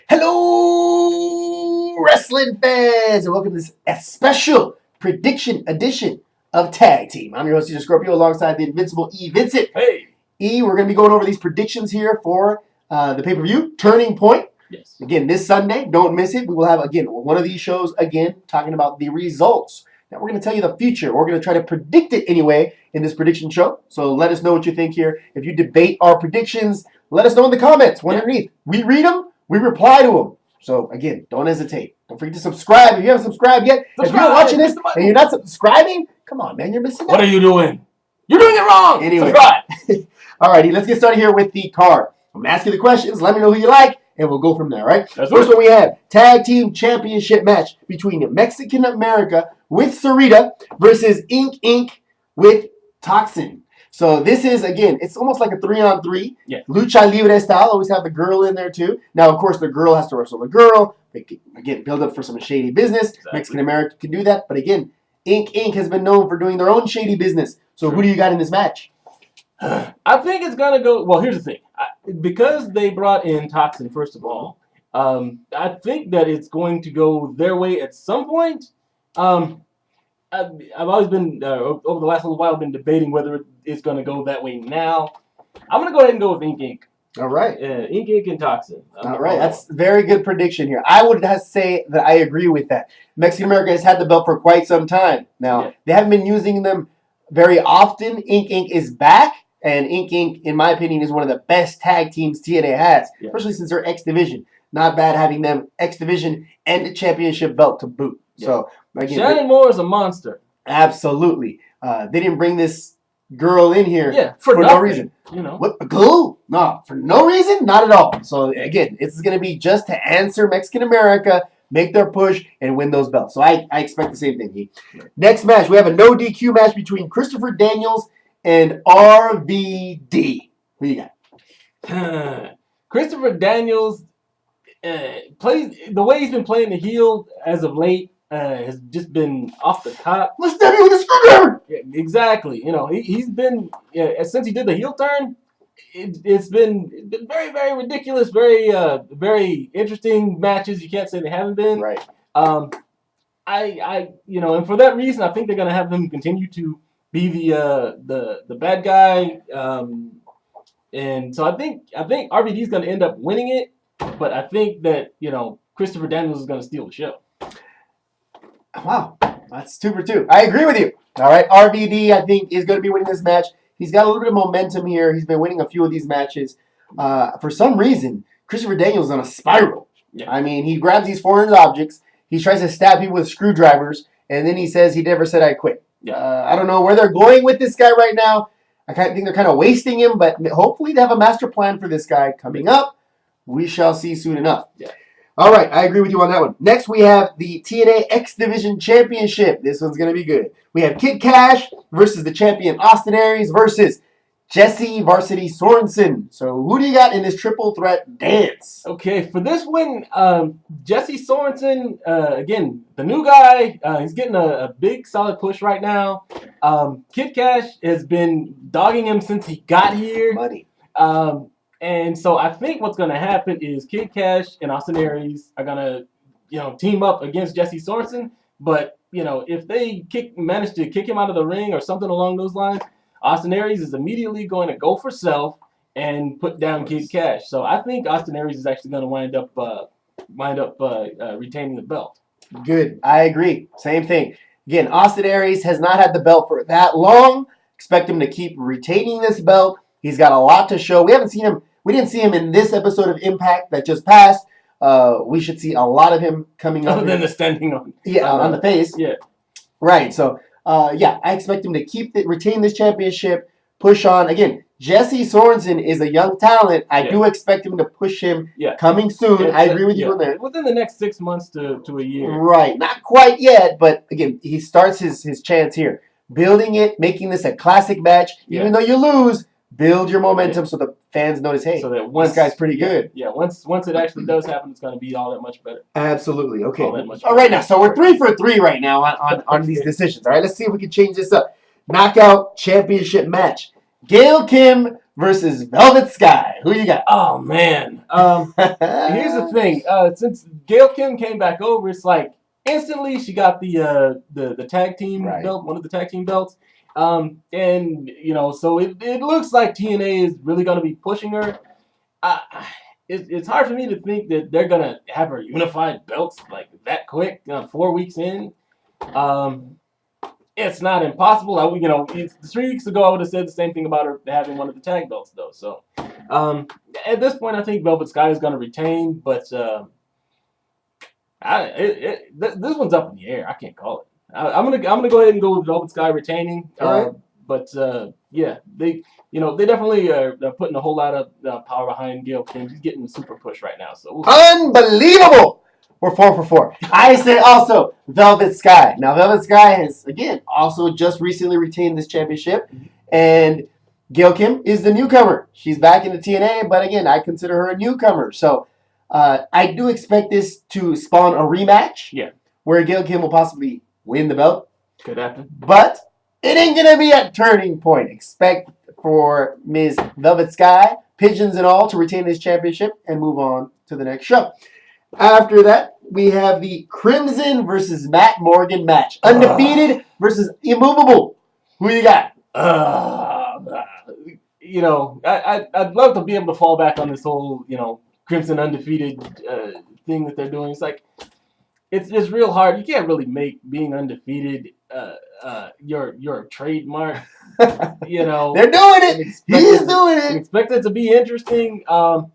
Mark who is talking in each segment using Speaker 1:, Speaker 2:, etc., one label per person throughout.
Speaker 1: Hello, wrestling fans, and welcome to this special prediction edition of Tag Team. I'm your host, Cesar Scorpio, alongside the Invincible E, Vincent.
Speaker 2: Hey.
Speaker 1: E, we're going to be going over these predictions here for the pay-per-view, Turning Point.
Speaker 2: Yes.
Speaker 1: Again, this Sunday, don't miss it. We will have, again, one of these shows, again, talking about the results. Now, we're going to tell you the future. We're going to try to predict it anyway in this prediction show. So let us know what you think here. If you debate our predictions, let us know in the comments underneath. We read them. We reply to them. So, again, don't hesitate. Don't forget to subscribe. If you haven't subscribed yet, if you're watching this and you're not subscribing, come on, man, you're missing out.
Speaker 2: What are you doing? You're doing it wrong.
Speaker 1: Anyway.
Speaker 2: Subscribe.
Speaker 1: All righty, let's get started here with the card. I'm going to ask you the questions. Let me know who you like, and we'll go from there, right?
Speaker 2: That's
Speaker 1: First
Speaker 2: right.
Speaker 1: one we have, Tag Team Championship match between Mexican America with Sarita versus Inc. with Toxin. So this is, again, it's almost like a 3-on-3.
Speaker 2: Yeah.
Speaker 1: Lucha Libre style. Always have the girl in there, too. Now, of course, the girl has to wrestle the girl. They can, again, build up for some shady business.
Speaker 2: Exactly.
Speaker 1: Mexican America can do that. But, again, Inc. has been known for doing their own shady business. So who do you got in this match?
Speaker 2: I think it's going to go... Well, here's the thing. Because they brought in Toxin, first of all, I think that it's going to go their way at some point. I've always been, over the last little while, been debating whether it's going to go that way now. I'm going to go ahead and go with Inc.
Speaker 1: All right.
Speaker 2: Inc. and Toxin.
Speaker 1: All right. That's a very good prediction here. I would have to say that I agree with that. Mexican America has had the belt for quite some time. Now, They haven't been using them very often. Inc. is back, and Inc., in my opinion, is one of the best tag teams TNA has, especially since they're X Division. Not bad having them X Division and the championship belt to boot.
Speaker 2: Yeah.
Speaker 1: So, again,
Speaker 2: Shannon Moore is a monster.
Speaker 1: Absolutely. They didn't bring this girl in here
Speaker 2: for
Speaker 1: no reason.
Speaker 2: You know.
Speaker 1: What, a glue? No, for no reason? Not at all. So, again, this is going to be just to answer Mexican America, make their push, and win those belts. So, I expect the same thing. Next match, we have a no DQ match between Christopher Daniels and RVD. Who you got?
Speaker 2: Christopher Daniels plays the way he's been playing the heel as of late. Has just been off the top.
Speaker 1: Let's stab you with a screwdriver.
Speaker 2: Yeah, exactly. You know, he's been since he did the heel turn. It's been very, very ridiculous. Very, very interesting matches. You can't say they haven't been.
Speaker 1: Right.
Speaker 2: I and for that reason, I think they're gonna have him continue to be the bad guy. And so I think RVD is gonna end up winning it, but I think that Christopher Daniels is gonna steal the show.
Speaker 1: Wow, that's 2 for 2. I agree with you. All right, RVD, I think, is going to be winning this match. He's got a little bit of momentum here. He's been winning a few of these matches. For some reason, Christopher Daniels is on a spiral.
Speaker 2: Yeah.
Speaker 1: I mean, he grabs these foreign objects. He tries to stab people with screwdrivers, and then he says he never said I quit.
Speaker 2: Yeah.
Speaker 1: I don't know where they're going with this guy right now. I think they're kind of wasting him, but hopefully they have a master plan for this guy coming up. We shall see soon enough.
Speaker 2: Yeah.
Speaker 1: All right, I agree with you on that one. Next, we have the TNA X Division Championship. This one's going to be good. We have Kid Cash versus the champion Austin Aries versus Jesse Varsity Sorensen. So who do you got in this triple threat dance?
Speaker 2: Okay, for this one, Jesse Sorensen, again, the new guy, he's getting a big, solid push right now. Kid Cash has been dogging him since he got here.
Speaker 1: Money.
Speaker 2: And so I think what's going to happen is Kid Cash and Austin Aries are going to, team up against Jesse Sorensen. But, if they manage to kick him out of the ring or something along those lines, Austin Aries is immediately going to go for self and put down Kid Cash. So I think Austin Aries is actually going to wind up retaining the belt.
Speaker 1: Good. I agree. Same thing. Again, Austin Aries has not had the belt for that long. Expect him to keep retaining this belt. He's got a lot to show. We didn't see him in this episode of Impact that just passed. We should see a lot of him coming up.
Speaker 2: Other than the standing on.
Speaker 1: On the face.
Speaker 2: Yeah.
Speaker 1: Right. So, I expect him to retain this championship, push on. Again, Jesse Sorensen is a young talent. I do expect him to push him coming soon. I agree with you on that.
Speaker 2: Within the next 6 months to a year.
Speaker 1: Right. Not quite yet, but again, he starts his chance here. Building it, making this a classic match. Even though you lose, build your momentum so the fans notice, hey, so that this guy's pretty good.
Speaker 2: Yeah, once it actually does happen, it's going to be all that much better.
Speaker 1: Absolutely. Okay.
Speaker 2: All
Speaker 1: right, now, so we're 3 for 3 right now on these decisions. All right, let's see if we can change this up. Knockout championship match. Gail Kim versus Velvet Sky. Who you got?
Speaker 2: Oh man. Here's the thing. Since Gail Kim came back over, it's like instantly she got the tag team
Speaker 1: Right.
Speaker 2: belt, one of the tag team belts. And so it looks like TNA is really gonna be pushing her. It's hard for me to think that they're gonna have her unified belts like that quick, 4 weeks in. It's not impossible. 3 weeks ago I would have said the same thing about her having one of the tag belts though. So at this point I think Velvet Sky is gonna retain, but this one's up in the air. I can't call it. I'm gonna go ahead and go with Velvet Sky retaining.
Speaker 1: All right.
Speaker 2: But yeah, they definitely are putting a whole lot of power behind Gail Kim. She's getting a super push right now. So
Speaker 1: Unbelievable! We're 4 for 4. I say also Velvet Sky. Now Velvet Sky has again also just recently retained this championship, and Gail Kim is the newcomer. She's back in the TNA, but again I consider her a newcomer. So I do expect this to spawn a rematch.
Speaker 2: Yeah.
Speaker 1: Where Gail Kim will possibly win the belt.
Speaker 2: Could happen.
Speaker 1: But it ain't going to be a turning point. Expect for Ms. Velvet Sky, pigeons and all, to retain this championship and move on to the next show. After that, we have the Crimson versus Matt Morgan match. Undefeated versus immovable. Who you got?
Speaker 2: I'd love to be able to fall back on this whole, Crimson undefeated thing that they're doing. It's like, it's real hard. You can't really make being undefeated your trademark.
Speaker 1: They're doing it. He's doing it.
Speaker 2: Expect it to be interesting. I'm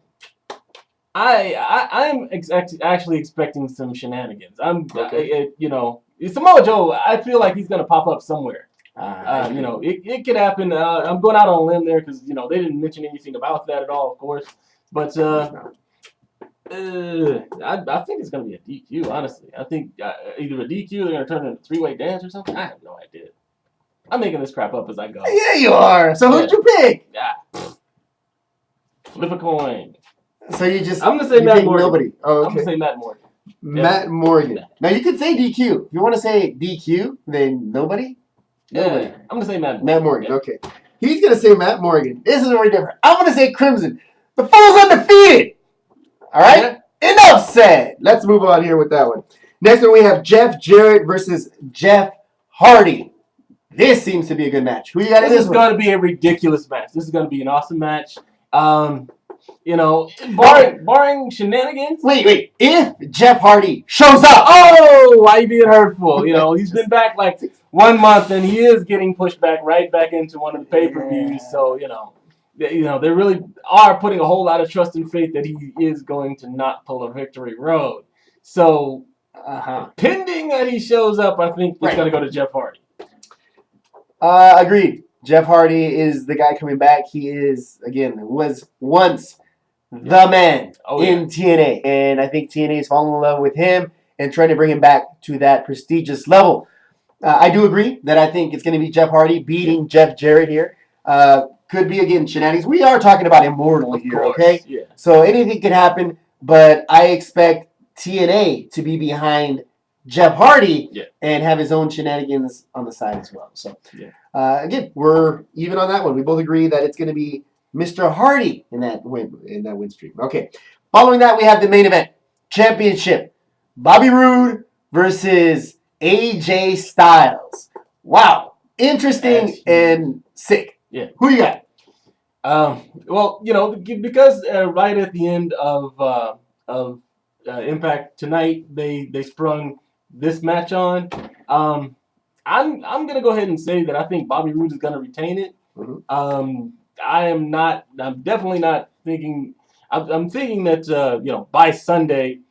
Speaker 2: actually expecting some shenanigans. Samoa Joe. I feel like he's gonna pop up somewhere. It could happen. I'm going out on a limb there because they didn't mention anything about that at all, of course. But I think it's going to be a DQ, honestly. I think either a DQ, they're going to turn it into a three-way dance or something. I have no idea. I'm making this crap up as I go.
Speaker 1: Yeah, you are. So who'd you pick?
Speaker 2: Flip a coin.
Speaker 1: So you just...
Speaker 2: I'm going to say Matt Morgan.
Speaker 1: Nobody. Oh, okay.
Speaker 2: I'm going to say Matt Morgan.
Speaker 1: Matt Morgan. Now, you could say DQ. If you want to say DQ, then nobody? Nobody.
Speaker 2: I'm going to say Matt Morgan.
Speaker 1: Matt Morgan, okay. He's going to say Matt Morgan. This is very different. I'm going to say Crimson. The fool's undefeated. All right? Yeah. Enough said. Let's move on here with that one. Next one, we have Jeff Jarrett versus Jeff Hardy. This seems to be a good match. Who you got in this one?
Speaker 2: This is going to be a ridiculous match. This is going to be an awesome match. Barring shenanigans.
Speaker 1: Wait. If Jeff Hardy shows up.
Speaker 2: Oh, why are you being hurtful? He's been back like 1 month, and he is getting pushed right back into one of the pay-per-views. So, they really are putting a whole lot of trust and faith that he is going to not pull a victory road. So, pending that he shows up, I think it's going to go to Jeff Hardy.
Speaker 1: Agreed. Jeff Hardy is the guy coming back. He was once the man in TNA. And I think TNA is falling in love with him and trying to bring him back to that prestigious level. I do agree that I think it's going to be Jeff Hardy beating Jeff Jarrett here. Could be, again, shenanigans. We are talking about Immortal here, okay?
Speaker 2: Yeah.
Speaker 1: So anything could happen, but I expect TNA to be behind Jeff Hardy and have his own shenanigans on the side as well. So, again, we're even on that one. We both agree that it's going to be Mr. Hardy in that win streak. Okay. Following that, we have the main event championship: Bobby Roode versus AJ Styles. Wow, interesting and sick.
Speaker 2: Yeah.
Speaker 1: Who you got?
Speaker 2: Because right at the end of Impact tonight, they sprung this match on. I'm gonna go ahead and say that I think Bobby Roode is gonna retain it. Mm-hmm. I'm definitely not thinking. I'm thinking that by Sunday,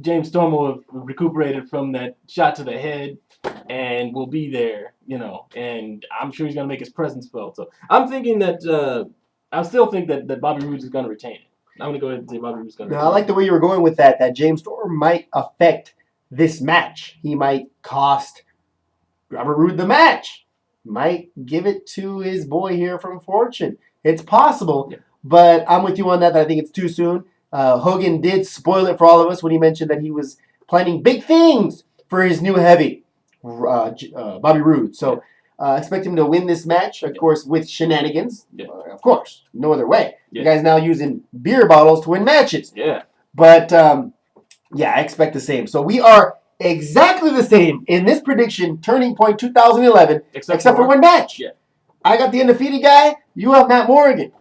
Speaker 2: James Storm will have recuperated from that shot to the head and will be there. And I'm sure he's gonna make his presence felt. So I'm thinking that I still think that Bobby Roode is gonna retain it. I'm gonna go ahead and say Bobby Roode is gonna.
Speaker 1: Now, I like the way you were going with that. That James Storm might affect this match. He might cost Robert Roode the match. Might give it to his boy here from Fortune. It's possible, but I'm with you on that. I think it's too soon. Hogan did spoil it for all of us when he mentioned that he was planning big things for his new heavy, Bobby Roode. So Expect him to win this match, of course, with shenanigans.
Speaker 2: Yeah.
Speaker 1: Of course, no other way.
Speaker 2: Yeah.
Speaker 1: You guys now using beer bottles to win matches.
Speaker 2: Yeah.
Speaker 1: But, yeah, I expect the same. So we are exactly the same in this prediction, Turning Point 2011, except for one match.
Speaker 2: Yeah.
Speaker 1: I got the undefeated guy. You have Matt Morgan.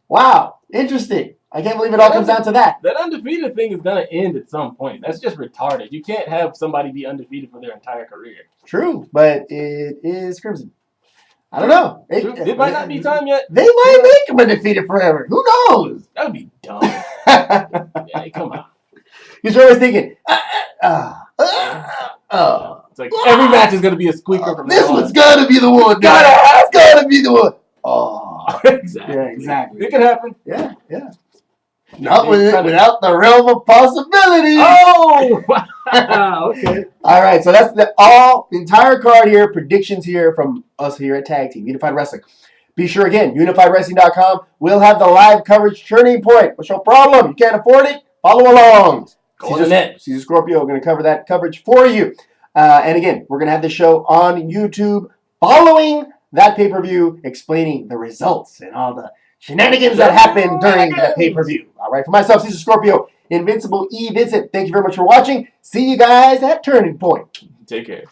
Speaker 1: Wow. Interesting. I can't believe it all comes down to that.
Speaker 2: That undefeated thing is going to end at some point. That's just retarded. You can't have somebody be undefeated for their entire career.
Speaker 1: True, but it is Crimson. I don't know.
Speaker 2: It might not be time yet.
Speaker 1: They might make him undefeated forever. Who knows?
Speaker 2: That would be dumb. Yeah, come on.
Speaker 1: Because you're always thinking,
Speaker 2: It's like every match is going to be a squeaker from
Speaker 1: this
Speaker 2: now on.
Speaker 1: one's got to be the one. It's got to be the one. Oh.
Speaker 2: Exactly.
Speaker 1: Yeah, exactly.
Speaker 2: It can happen.
Speaker 1: Yeah, yeah. Not without the realm of possibility.
Speaker 2: Oh, wow. Okay.
Speaker 1: All right, so that's the entire card here, predictions here from us here at Tag Team Unified Wrestling. Be sure, again, unifiedwrestling.com. We'll have the live coverage Turning Point. What's your problem? You can't afford it? Follow along.
Speaker 2: Go on the net.
Speaker 1: Cesar Scorpio, we're going to cover that coverage for you. And again, we're going to have the show on YouTube following that pay-per-view, explaining the results and all the shenanigans that happened during the pay-per-view. All right, for myself, Cesar Scorpio, Invincible E, Vincent, thank you very much for watching. See you guys at Turning Point.
Speaker 2: Take care.